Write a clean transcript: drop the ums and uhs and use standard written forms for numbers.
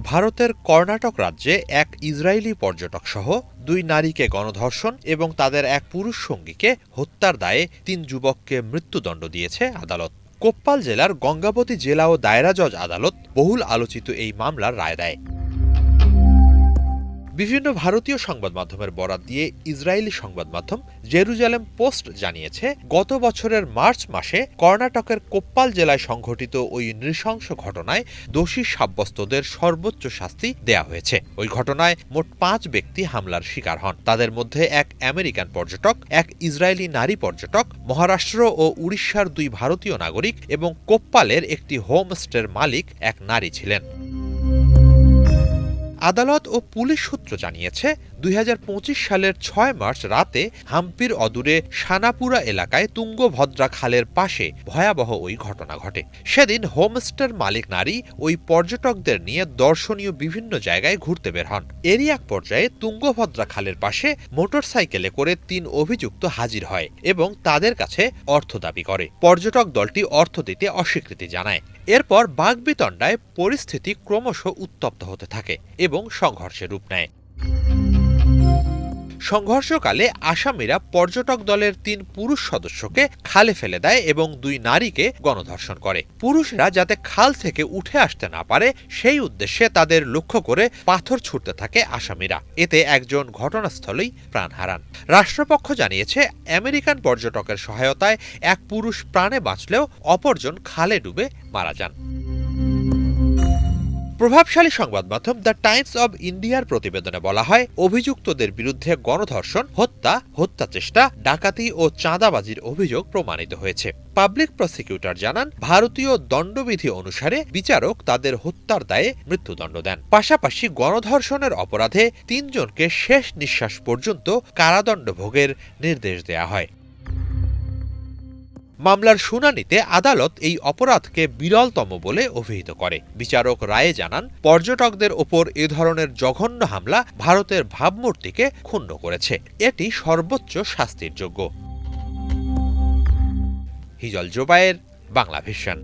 ভারতের কর্ণাটক রাজ্যে এক ইসরায়েলি পর্যটক সহ 2 নারীকে গণধর্ষণ এবং তাদের এক পুরুষ সঙ্গীকে হত্যার দায়ে 3 যুবককে মৃত্যুদণ্ড দিয়েছে আদালত। কোপ্পাল জেলার গঙ্গাবতী জেলা ও দায়রা জজ আদালত বহুল আলোচিত এই মামলার রায় দেয়। বিভিন্ন ভারতীয় সংবাদ মাধ্যমের বরাত দিয়ে ইসরায়েলি সংবাদ মাধ্যম জেরুজালেম পোস্ট জানিয়েছে, গত বছরের মার্চ মাসে কর্ণাটকের কোপ্পাল জেলায় সংঘটিত ওই নৃশংস ঘটনায় দোষী সাব্যস্তদের সর্বোচ্চ শাস্তি দেয়া হয়েছে। ওই ঘটনায় মোট 5 ব্যক্তি হামলার শিকার হন। তাদের মধ্যে এক আমেরিকান পর্যটক, এক ইসরায়েলি নারী পর্যটক, মহারাষ্ট্র ও উড়িষ্যার 2 ভারতীয় নাগরিক এবং কোপ্পালের একটি হোমস্টের মালিক এক নারী ছিলেন। আদালত ও পুলিশ সূত্র জানিয়েছে, 2025 সালের 6 মার্চ রাতে হাম্পির অদূরে সানাপুরা এলাকায় তুঙ্গভদ্রা খালের পাশে ভয়াবহ ওই ঘটনা ঘটে। সেদিন হোমস্টের মালিক নারী ওই পর্যটকদের নিয়ে দর্শনীয় বিভিন্ন জায়গায় ঘুরতে বের হন। এরই এক পর্যায়ে তুঙ্গভদ্রা খালের পাশে মোটরসাইকেলে করে 3 অভিযুক্ত হাজির হয় এবং তাদের কাছে অর্থ দাবি করে। পর্যটক দলটি অর্থ দিতে অস্বীকৃতি জানায়। এরপর বাকবিতণ্ডায় পরিস্থিতি ক্রমশ উত্তপ্ত হতে থাকে এবং সংঘর্ষে রূপ নেয়। সংঘর্ষকালে আসামিরা পর্যটক দলের 3 পুরুষ সদস্যকে খালে ফেলে দেয় এবং 2 নারীকে গণধর্ষণ করে। পুরুষরা যাতে খাল থেকে উঠে আসতে না পারে সেই উদ্দেশ্যে তাদের লক্ষ্য করে পাথর ছুড়তে থাকে আসামিরা। এতে একজন ঘটনাস্থলেই প্রাণ হারান। রাষ্ট্রপক্ষ জানিয়েছে, আমেরিকান পর্যটকের সহায়তায় এক পুরুষ প্রাণে বাঁচলেও অপরজন খালে ডুবে মারা যান। প্রভাবশালী সংবাদ মাধ্যম দ্য টাইমস অব ইন্ডিয়ার প্রতিবেদনে বলা হয়, অভিযুক্তদের বিরুদ্ধে গণধর্ষণ, হত্যা চেষ্টা, ডাকাতি ও চাঁদাবাজির অভিযোগ প্রমাণিত হয়েছে। পাবলিক প্রসিকিউটর জানান, ভারতীয় দণ্ডবিধি অনুসারে বিচারক তাদের হত্যার দায়ে মৃত্যুদণ্ড দেন। পাশাপাশি গণধর্ষণের অপরাধে 3 জনকে শেষ নিঃশ্বাস পর্যন্ত কারাদণ্ড ভোগের নির্দেশ দেয়া হয়। মামলার শুনানিতে আদালত এই অপরাধকে বিরলতম বলে অভিহিত করে। বিচারক রায়ে জানান, পর্যটকদের ওপর এ ধরনের জঘন্য হামলা ভারতের ভাবমূর্তিকে ক্ষুণ্ণ করেছে। এটি সর্বোচ্চ শাস্তির যোগ্য। হিজল জোবায়ের, বাংলাভিশন।